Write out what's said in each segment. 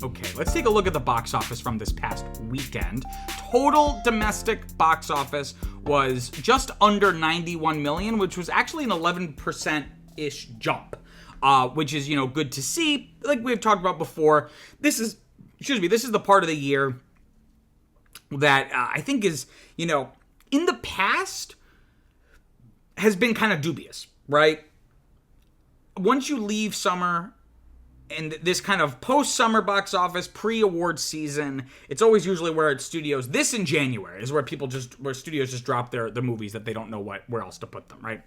Okay, let's take a look at the box office from this past weekend. Total domestic box office was just under 91 million, which was actually an 11%-ish jump, which is, good to see. Like we've talked about before, this is the part of the year that I think is, in the past has been kind of dubious, right? Once you leave summer and this kind of post-summer box office, pre-award season, it's always usually where it's studios. This in January is where studios just drop their movies that they don't know where else to put them, right?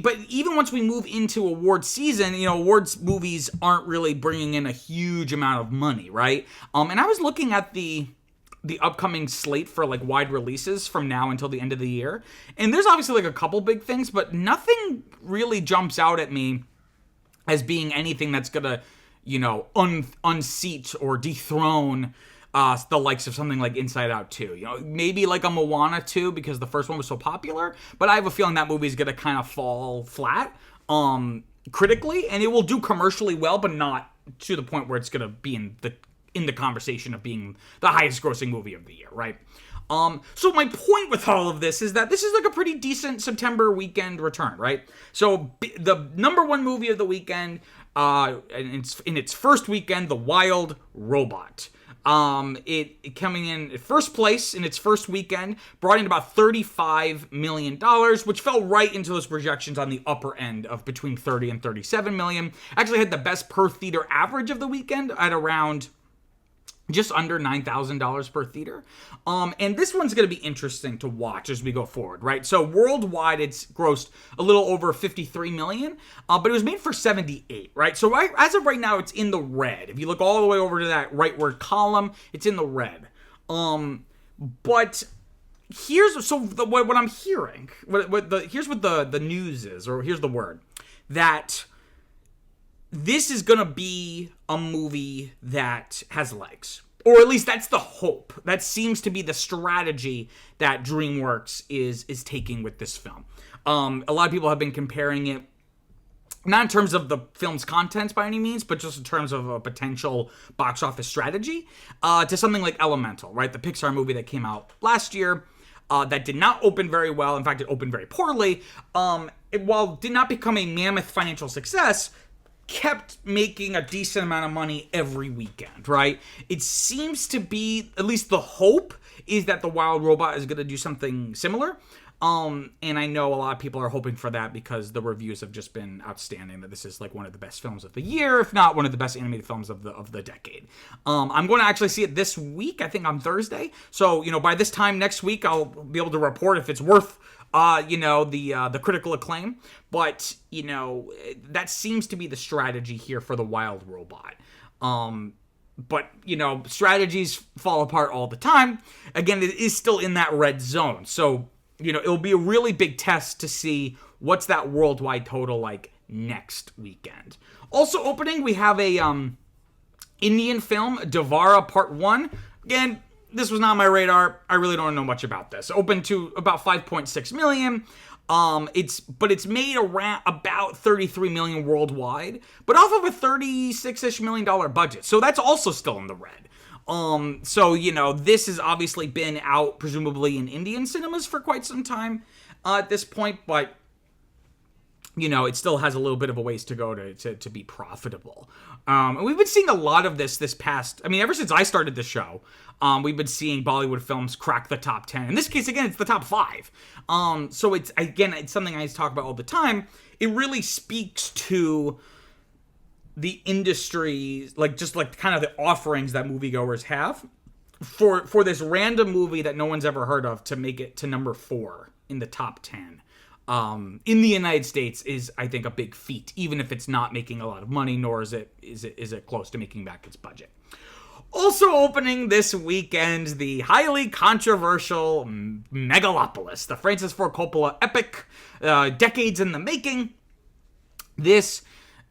But even once we move into award season, awards movies aren't really bringing in a huge amount of money, right? And I was looking at the upcoming slate for like wide releases from now until the end of the year, and there's obviously like a couple big things, but nothing really jumps out at me as being anything that's gonna, unseat or dethrone the likes of something like Inside Out 2. Maybe like a Moana 2 because the first one was so popular, but I have a feeling that movie is gonna kind of fall flat critically, and it will do commercially well, but not to the point where it's gonna be in the conversation of being the highest grossing movie of the year, right? So my point with all of this is that this is like a pretty decent September weekend return, right? So the number one movie of the weekend, and it's in its first weekend, The Wild Robot. It coming in first place in its first weekend, brought in about $35 million, which fell right into those projections on the upper end of between 30 and 37 million. Actually had the best per theater average of the weekend at around just under $9,000 per theater. And this one's going to be interesting to watch as we go forward, right? So worldwide, it's grossed a little over 53 million, but it was made for 78, right? So as of right now, it's in the red. If you look all the way over to that rightward column, it's in the red. But here's what I'm hearing. Here's what the news is, or here's the word, that this is going to be a movie that has legs. Or at least that's the hope. That seems to be the strategy that DreamWorks is taking with this film. A lot of people have been comparing it, not in terms of the film's contents by any means, but just in terms of a potential box office strategy, to something like Elemental, right? The Pixar movie that came out last year, that did not open very well. In fact, it opened very poorly. While did not become a mammoth financial success, kept making a decent amount of money every weekend, right? It seems to be, at least the hope, is that The Wild Robot is going to do something similar. And I know a lot of people are hoping for that because the reviews have just been outstanding, that this is like one of the best films of the year, if not one of the best animated films of the decade. I'm going to actually see it this week, I think on Thursday. So, by this time next week, I'll be able to report if it's worth the critical acclaim, but that seems to be the strategy here for The Wild Robot. But strategies fall apart all the time. Again, it is still in that red zone, so it'll be a really big test to see what's that worldwide total like next weekend. Also opening, we have a Indian film, Devara Part 1. Again, this was not on my radar. I really don't know much about this. Open to about 5.6 million. It's made around about 33 million worldwide, but off of a $36-ish million budget. So that's also still in the red. This has obviously been out presumably in Indian cinemas for quite some time at this point, but it still has a little bit of a ways to go to be profitable. And we've been seeing a lot of this past, ever since I started the show, we've been seeing Bollywood films crack the top 10. In this case, again, it's the top 5. So it's something I talk about all the time. It really speaks to the industry, kind of the offerings that moviegoers have for this random movie that no one's ever heard of to make it to number 4 in the top 10. In the United States is, I think, a big feat, even if it's not making a lot of money, nor is it close to making back its budget. Also opening this weekend, the highly controversial Megalopolis, the Francis Ford Coppola epic, decades in the making. This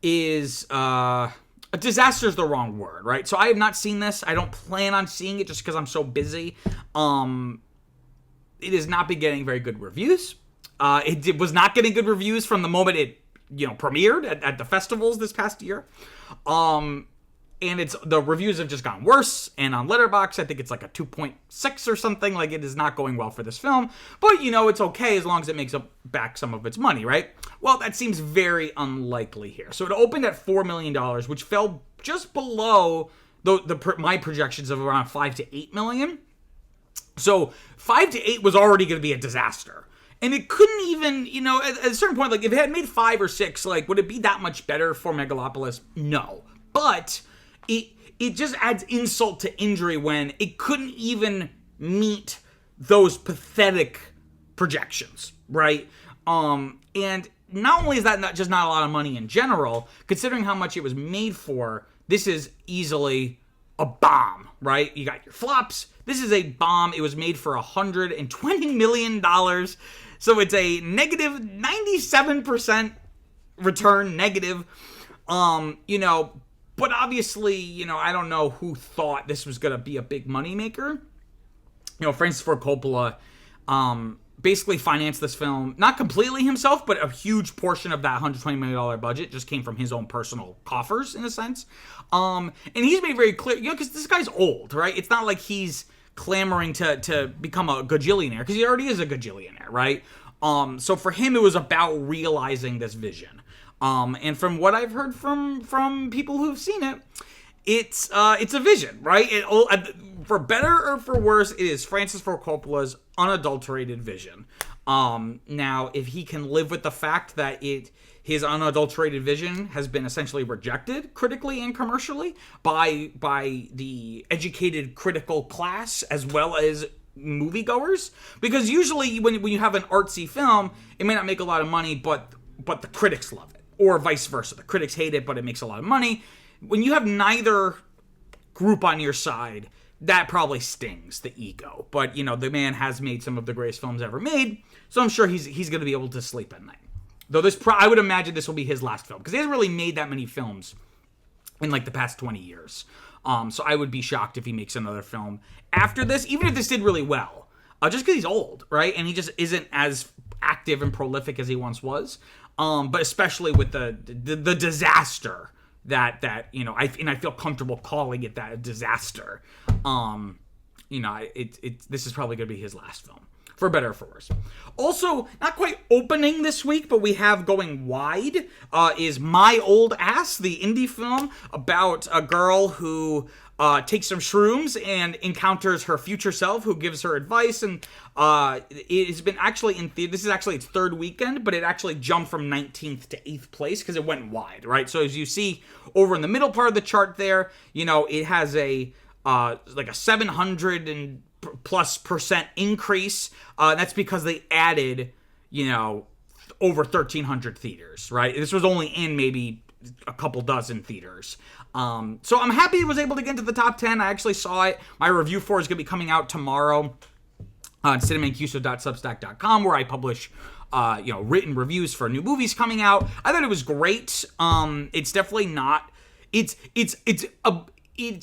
is a disaster is the wrong word, right? So I have not seen this. I don't plan on seeing it just because I'm so busy. It has not been getting very good reviews. It was not getting good reviews from the moment it premiered at the festivals this past year. And the reviews have just gotten worse. And on Letterboxd, I think it's like a 2.6 or something. Like, it is not going well for this film. But, it's okay as long as it makes back some of its money, right? Well, that seems very unlikely here. So it opened at $4 million, which fell just below my projections of around 5 to 8 million. So 5 to 8 was already going to be a disaster. And it couldn't even, at a certain point, like, if it had made 5 or 6, like, would it be that much better for Megalopolis? No. But it just adds insult to injury when it couldn't even meet those pathetic projections, right? And not only is that not a lot of money in general, considering how much it was made for, this is easily a bomb, right? You got your flops. This is a bomb. It was made for $120 million. So it's a negative 97% return, negative. But obviously, I don't know who thought this was going to be a big moneymaker. Francis Ford Coppola basically financed this film, not completely himself, but a huge portion of that $120 million budget just came from his own personal coffers, in a sense. And he's made very clear, because this guy's old, right? It's not like he's clamoring to become a gajillionaire, because he already is a gajillionaire, right? So for him, it was about realizing this vision. And from what I've heard from people who've seen it, it's a vision, right? For better or for worse, it is Francis Ford Coppola's unadulterated vision. Now, if he can live with the fact that his unadulterated vision has been essentially rejected critically and commercially by the educated critical class as well as moviegoers, because usually when you have an artsy film, it may not make a lot of money, but the critics love it, or vice versa. The critics hate it, but it makes a lot of money. When you have neither group on your side, that probably stings the ego. But, the man has made some of the greatest films ever made, so I'm sure he's going to be able to sleep at night. Though I would imagine this will be his last film, because he hasn't really made that many films in, like, the past 20 years. So I would be shocked if he makes another film after this, even if this did really well. Just because he's old, right? And he just isn't as active and prolific as he once was. But especially with the disaster that I feel comfortable calling it that, a disaster. This is probably going to be his last film, for better or for worse. Also, not quite opening this week, but we have going wide, is My Old Ass, the indie film about a girl who takes some shrooms and encounters her future self, who gives her advice. And it has been actually in theater. This is actually its third weekend, but it actually jumped from 19th to 8th place because it went wide, right? So as you see over in the middle part of the chart there, it has a 700 and plus % increase. That's because they added, over 1,300 theaters, right? This was only in maybe a couple dozen theaters. So I'm happy it was able to get into the top 10. I actually saw it. My review for it is going to be coming out tomorrow on cinemamancuso.substack.com, where I publish written reviews for new movies coming out. I thought it was great. It's definitely not. It's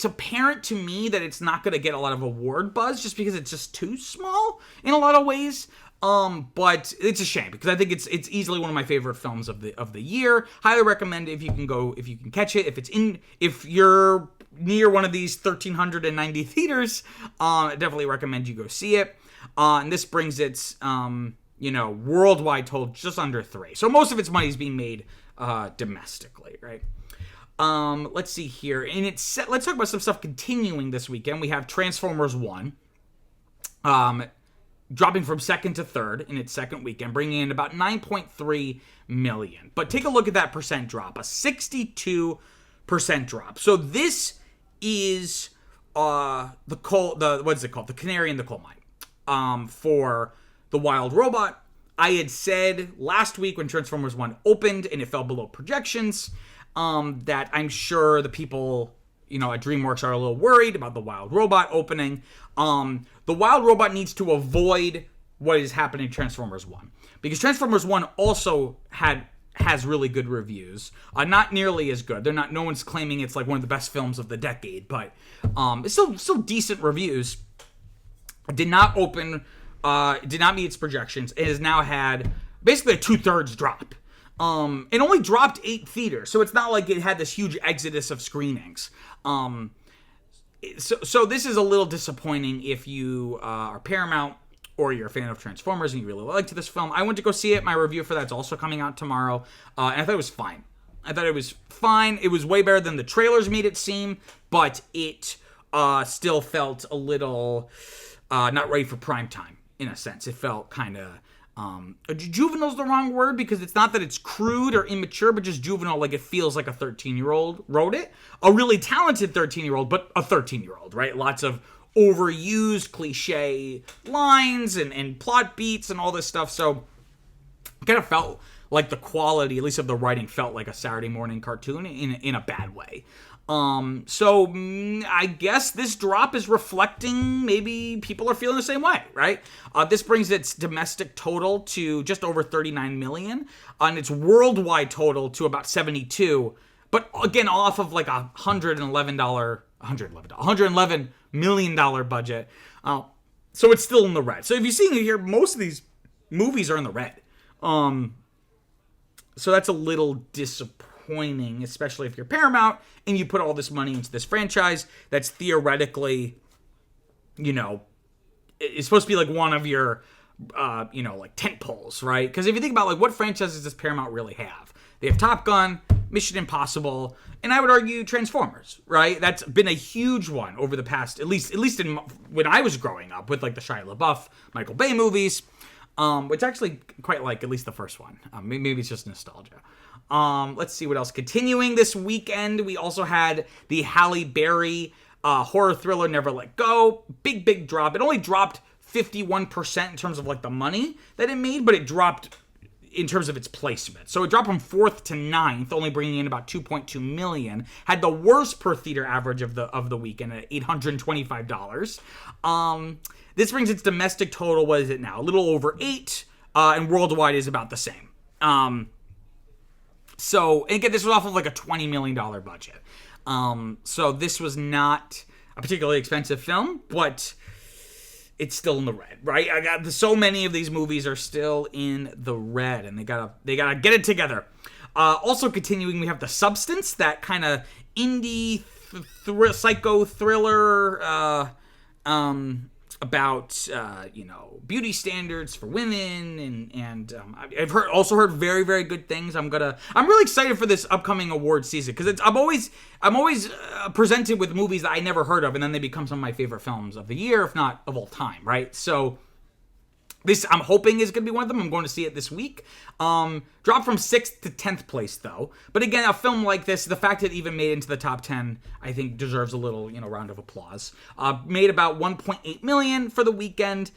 apparent to me that it's not going to get a lot of award buzz just because it's just too small in a lot of ways. But it's a shame because I think it's easily one of my favorite films of the year. Highly recommend if you can catch it. If you're near one of these 1,390 theaters, definitely recommend you go see it. And this brings its worldwide total just under 3. So most of its money is being made domestically, right? Let's see here. Let's talk about some stuff continuing this weekend. We have Transformers 1. Dropping from second to third in its second weekend, bringing in about 9.3 million. But take a look at that percent drop, a 62% drop. So this is the canary in the coal mine for The Wild Robot. I had said last week when Transformers 1 opened and it fell below projections, that I'm sure the people at DreamWorks are a little worried about The Wild Robot opening. The Wild Robot needs to avoid what is happening in Transformers 1. Because Transformers 1 also has really good reviews. Not nearly as good. No one's claiming it's like one of the best films of the decade, but it's still decent reviews. It did not open, did not meet its projections. It has now had basically a 2/3 drop. It only dropped 8 theaters, so it's not like it had this huge exodus of screenings. So this is a little disappointing if you are Paramount or you're a fan of Transformers and you really liked this film. I went to go see it. My review for that's also coming out tomorrow, and I thought it was fine. It was way better than the trailers made it seem, but it still felt a little not ready for prime time, in a sense. It felt kind of... juvenile's the wrong word, because it's not that it's crude or immature, but just juvenile, like it feels like a 13-year-old wrote it. A really talented 13-year-old, but a 13-year-old, right? Lots of overused cliche lines and plot beats and all this stuff. So it kind of felt like the quality, at least of the writing, felt like a Saturday morning cartoon in a bad way. So I guess this drop is reflecting maybe people are feeling the same way, right? This brings its domestic total to just over 39 million, and its worldwide total to about 72. But again, off of like $111 million budget. So it's still in the red. So if you're seeing it here, most of these movies are in the red. So that's a little disappointing, especially if you're Paramount and you put all this money into this franchise that's theoretically, it's supposed to be like one of your, like tent poles, right? Because if you think about like what franchises does Paramount really have? They have Top Gun, Mission Impossible, and I would argue Transformers, right? That's been a huge one over the past, at least in when I was growing up with like the Shia LaBeouf, Michael Bay movies. Which I actually quite like, at least the first one. Maybe it's just nostalgia. Let's see what else. Continuing this weekend, we also had the Halle Berry horror thriller Never Let Go. Big drop. It only dropped 51% in terms of like the money that it made, but it dropped in terms of its placement. So it dropped from 4th to 9th, only bringing in about 2.2 million. Had the worst per theater average of the weekend at $825. This brings its domestic total, what is it now? A little over 8, and worldwide is about the same. So, and again, this was off of like a $20 million budget. So this was not a particularly expensive film, but it's still in the red, right? So many of these movies are still in the red, and they gotta get it together. Also continuing, we have The Substance, that kind of indie psycho thriller, about beauty standards for women, and I've also heard very, very good things. I'm really excited for this upcoming award season, because I'm always presented with movies that I never heard of, and then they become some of my favorite films of the year, if not of all time, right? So this, I'm hoping, is going to be one of them. I'm going to see it this week. Dropped from 6th to 10th place, though. But again, a film like this, the fact that it even made it into the top 10, I think deserves a little, round of applause. Made about 1.8 million for the weekend.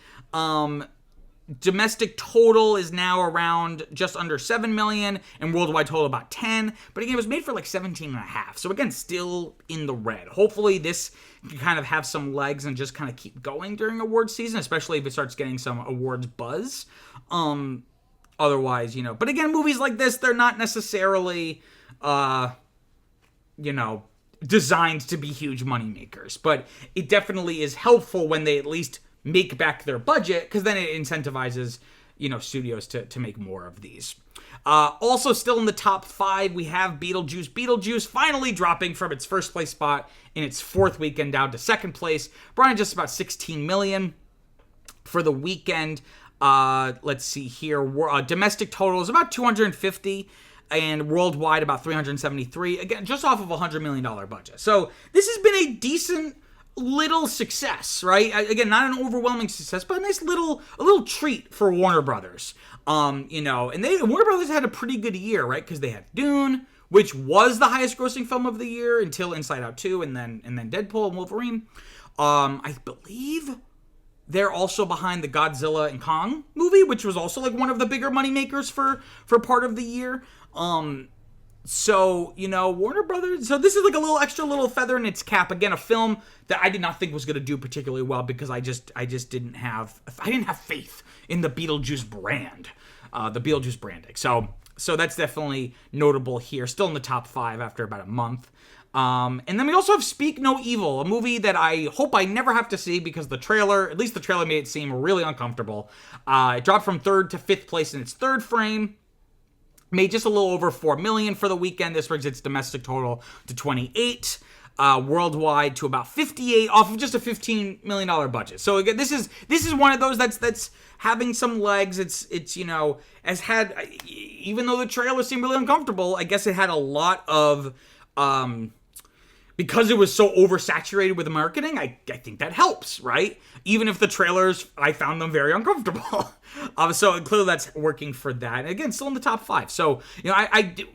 Domestic total is now around just under 7 million, and worldwide total about 10. But again, it was made for like 17.5. So again, still in the red. Hopefully this can kind of have some legs and just kind of keep going during award season, especially if it starts getting some awards buzz. Otherwise, but again, movies like this, they're not necessarily, designed to be huge money makers. But it definitely is helpful when they at least make back their budget, because then it incentivizes, studios to make more of these. Also still in the top 5, we have Beetlejuice. Beetlejuice finally dropping from its first place spot in its 4th weekend down to 2nd place. Brought in just about 16 million for the weekend. Let's see here. Domestic total is about 250, and worldwide about 373. Again, just off of a $100 million budget. So this has been a decent little success, right? Again, not an overwhelming success, but a nice little treat for Warner Brothers. And Warner Brothers had a pretty good year, right? Because they had Dune, which was the highest grossing film of the year until Inside Out 2, and then Deadpool and Wolverine. I believe they're also behind the Godzilla and Kong movie, which was also like one of the bigger money makers for part of the year. So, Warner Brothers, so this is like a little feather in its cap. Again, a film that I did not think was going to do particularly well, because I didn't have faith in the Beetlejuice brand, the Beetlejuice branding. So that's definitely notable here. Still in the top 5 after about a month. And then we also have Speak No Evil, a movie that I hope I never have to see, because at least the trailer made it seem really uncomfortable. It dropped from 3rd to 5th place in its 3rd frame. Made just a little over $4 million for the weekend. This brings its domestic total to 28. Worldwide to about 58 off of just a $15 million budget. So again, this is one of those that's having some legs. It's has had, even though the trailer seemed really uncomfortable, I guess it had a lot of because it was so oversaturated with marketing. I think that helps, right? Even if the trailers, I found them very uncomfortable. So clearly that's working for that. And again, still in the top 5. So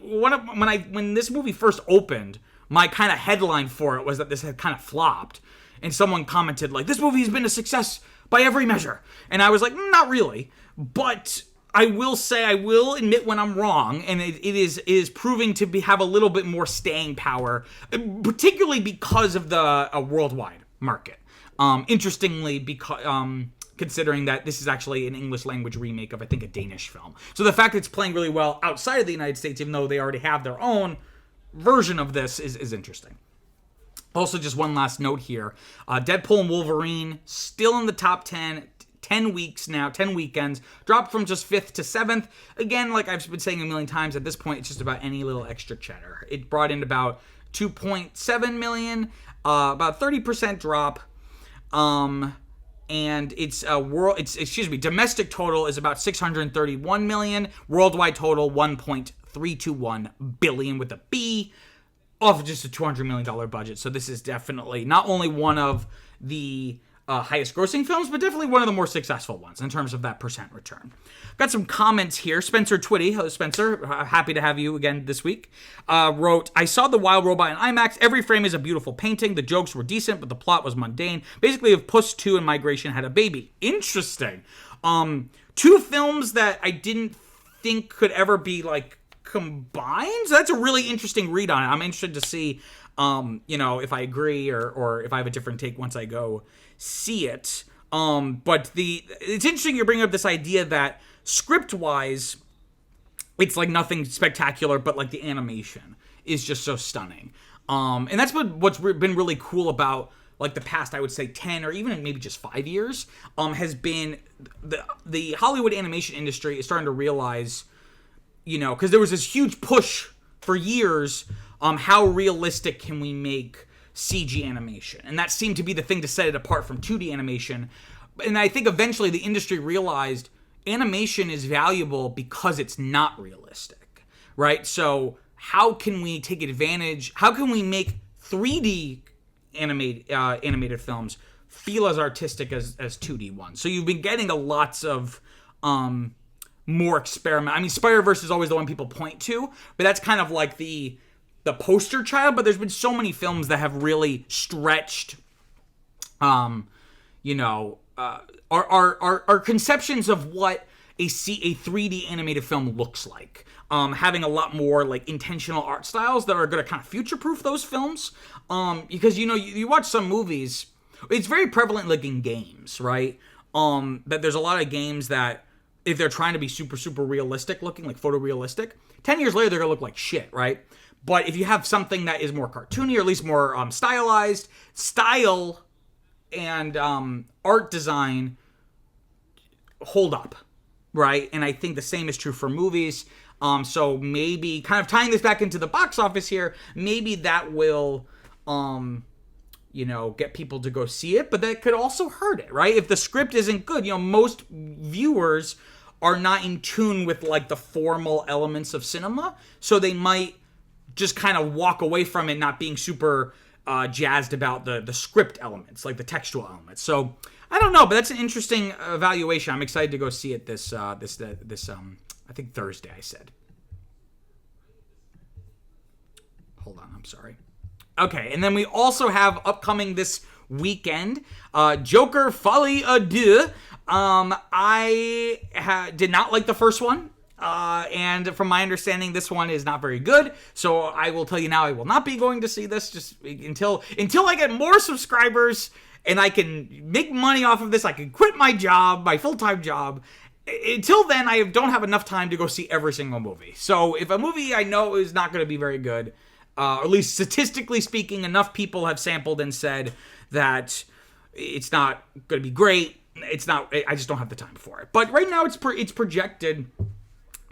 when this movie first opened, my kind of headline for it was that this had kind of flopped. And someone commented, like, this movie has been a success by every measure. And I was like, not really. But I will say, I will admit when I'm wrong. And it is proving to have a little bit more staying power, particularly because of the worldwide market. Interestingly, because considering that this is actually an English language remake of, I think, a Danish film. So the fact that it's playing really well outside of the United States, even though they already have their own version of this, is interesting. Also, just one last note here. Deadpool and Wolverine, still in the top 10, 10 weeks now, 10 weekends, dropped from just 5th to 7th. Again, like I've been saying a million times, at this point, it's just about any little extra cheddar. It brought in about $2.7 million, about 30% drop. And its domestic total is about $631 million. Worldwide total, $1.321 billion with a B, off of just a $200 million budget. So this is definitely not only one of the highest grossing films, but definitely one of the more successful ones in terms of that percent return. Got some comments here. Spencer Twitty, hello Spencer, happy to have you again this week, wrote, I saw The Wild Robot in IMAX. Every frame is a beautiful painting. The jokes were decent, but the plot was mundane. Basically, if Puss 2 and Migration had a baby. Interesting. Two films that I didn't think could ever be, like, combined. So that's a really interesting read on it. I'm interested to see, if I agree or if I have a different take once I go see it. But it's interesting you're bringing up this idea that script-wise, it's like nothing spectacular, but like the animation is just so stunning. And that's what's been really cool about like the past, I would say 10 or even maybe just 5 years, has been the Hollywood animation industry is starting to realize, because there was this huge push for years, how realistic can we make CG animation? And that seemed to be the thing to set it apart from 2D animation. And I think eventually the industry realized animation is valuable because it's not realistic, right? So how can we take advantage? How can we make 3D animated films feel as artistic as 2D ones? So you've been getting lots of more experiment. I mean, Spider-Verse is always the one people point to, but that's kind of like the poster child. But there's been so many films that have really stretched, our conceptions of what a 3D animated film looks like. Having a lot more like intentional art styles that are going to kind of future-proof those films. Because you watch some movies, it's very prevalent like in games, right? That there's a lot of games that if they're trying to be super, super realistic looking, like photorealistic, 10 years later they're going to look like shit, right? But if you have something that is more cartoony or at least more stylized, style and art design hold up, right? And I think the same is true for movies. So maybe kind of tying this back into the box office here, maybe that will, get people to go see it, but that could also hurt it, right? If the script isn't good, most viewers are not in tune with like the formal elements of cinema, so they might just kind of walk away from it not being super jazzed about the script elements, like the textual elements. So I don't know, but that's an interesting evaluation. I'm excited to go see it this I think Thursday, I said. Hold on, I'm sorry. Okay, and then we also have upcoming this weekend, Joker Folie à Deux. I did not like the first one. And from my understanding, this one is not very good. So I will tell you now, I will not be going to see this just until I get more subscribers and I can make money off of this. I can quit my job, my full-time job. Until then, I don't have enough time to go see every single movie. So if a movie I know is not going to be very good, or at least statistically speaking, enough people have sampled and said that it's not going to be great, it's not. I just don't have the time for it. But right now, it's projected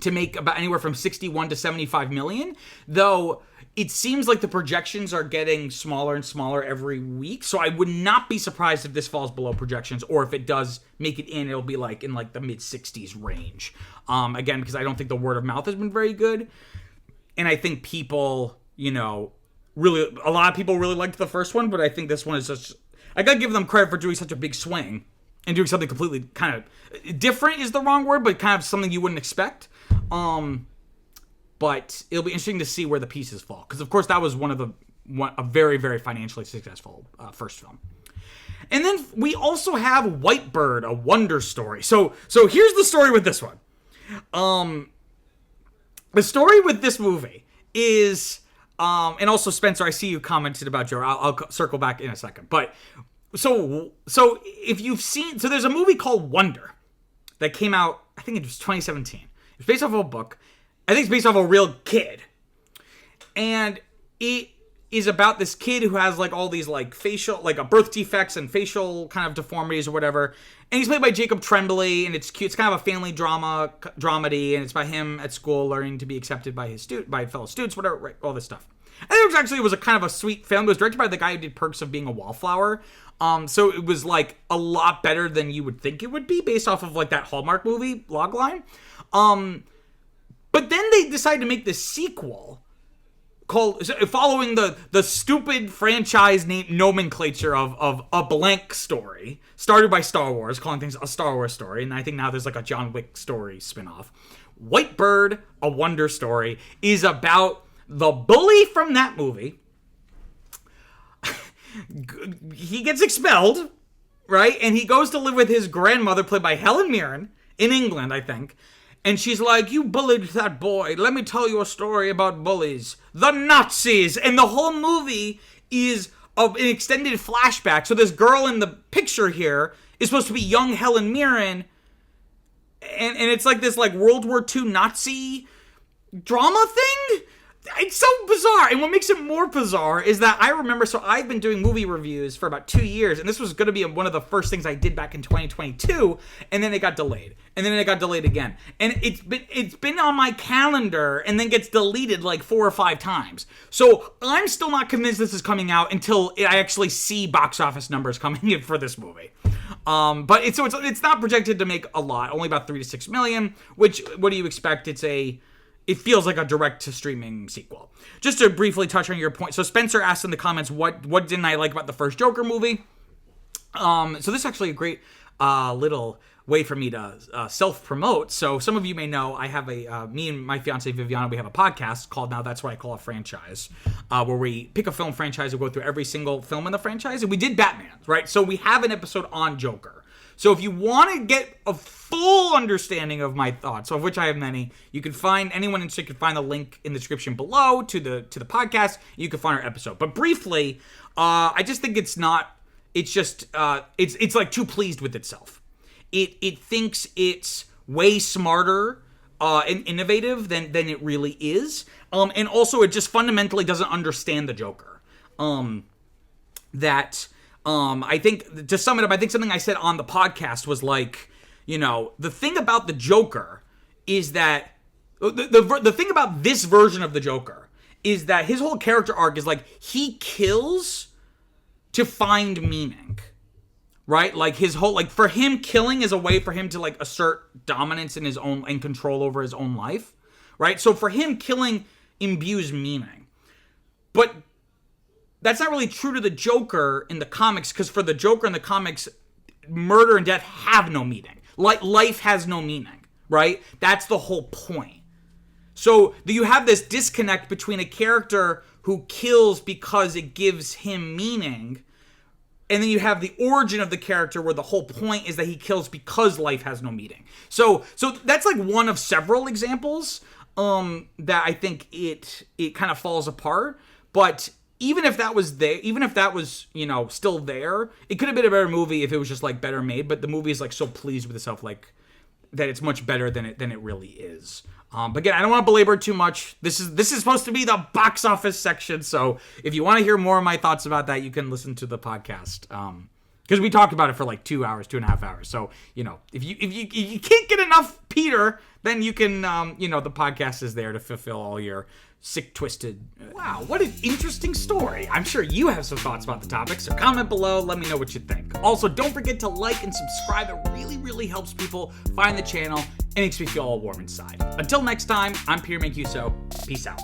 to make about anywhere from 61 to 75 million, though it seems like the projections are getting smaller and smaller every week. So I would not be surprised if this falls below projections, or if it does make it in, it'll be like in like the mid 60s range. Again, because I don't think the word of mouth has been very good. And I think people, you know, really, a lot of people really liked the first one, but I think this one is just, I gotta give them credit for doing such a big swing and doing something completely kind of different is the wrong word, but kind of something you wouldn't expect. But it'll be interesting to see where the pieces fall, because of course that was a very, very financially successful first film. And then we also have White Bird, A Wonder Story. So here's the story with this one. The story with this movie is, and also Spencer, I see you commented about Joe. I'll circle back in a second. But so if you've seen, so there's a movie called Wonder that came out, I think it was 2017. It's based off of a book. I think it's based off a real kid. And it is about this kid who has like all these like facial, like birth defects and facial kind of deformities or whatever. And he's played by Jacob Tremblay, and it's cute. It's kind of a family dramedy, and it's by him at school learning to be accepted by by fellow students, whatever, right, all this stuff. I think it was a kind of a sweet film. It was directed by the guy who did Perks of Being a Wallflower. So it was like a lot better than you would think it would be based off of like that Hallmark movie logline. But then they decided to make this sequel called, following the stupid franchise name nomenclature of A Blank Story, started by Star Wars, calling things a Star Wars story, and I think now there's like a John Wick story spinoff. White Bird, A Wonder Story, is about the bully from that movie. He gets expelled, right? And he goes to live with his grandmother, played by Helen Mirren, in England, I think. And she's like, you bullied that boy. Let me tell you a story about bullies. The Nazis. And the whole movie is an extended flashback. So this girl in the picture here is supposed to be young Helen Mirren. And it's like this like World War II Nazi drama thing. It's so bizarre. And what makes it more bizarre is that I remember, so I've been doing movie reviews for about 2 years, and this was going to be one of the first things I did back in 2022, and then it got delayed. And then it got delayed again. And it's been on my calendar and then gets deleted like 4 or 5 times. So I'm still not convinced this is coming out until I actually see box office numbers coming in for this movie. But it's not projected to make a lot, only about 3 to 6 million, which, what do you expect? It feels like a direct-to-streaming sequel. Just to briefly touch on your point. So Spencer asked in the comments, what didn't I like about the first Joker movie? So this is actually a great little way for me to self-promote. So some of you may know I have me and my fiance Viviana, we have a podcast called Now That's What I Call a Franchise, where we pick a film franchise and go through every single film in the franchise. And we did Batman, right? So we have an episode on Joker. So if you want to get a full understanding of my thoughts, of which I have many, you can find, anyone interested can find the link in the description below to the podcast. You can find our episode. But briefly, I just think it's like too pleased with itself. It thinks it's way smarter and innovative than it really is. And also it just fundamentally doesn't understand the Joker. I think, to sum it up, I think something I said on the podcast was like, you know, the thing about the Joker is that, the thing about this version of the Joker is that his whole character arc is like, he kills to find meaning, right? Like his whole, like for him, killing is a way for him to like assert dominance in his own, and control over his own life, right? So for him, killing imbues meaning. But that's not really true to the Joker in the comics, because for the Joker in the comics, murder and death have no meaning. Like, life has no meaning, right? That's the whole point. So you have this disconnect between a character who kills because it gives him meaning, and then you have the origin of the character where the whole point is that he kills because life has no meaning. So that's like one of several examples that I think it kind of falls apart. But even if that was there, even if that was, you know, still there, it could have been a better movie if it was just like better made. But the movie is like so pleased with itself, like that it's much better than it really is. But again, I don't want to belabor too much. This is supposed to be the box office section, so if you want to hear more of my thoughts about that, you can listen to the podcast. Because we talked about it for like 2 hours, 2.5 hours. So, if you can't get enough Peter, then you can, the podcast is there to fulfill all your sick, twisted. Wow, what an interesting story. I'm sure you have some thoughts about the topic, so comment below, let me know what you think. Also, don't forget to like and subscribe. It really, really helps people find the channel and makes me feel all warm inside. Until next time, I'm Peter Mancuso. Peace out.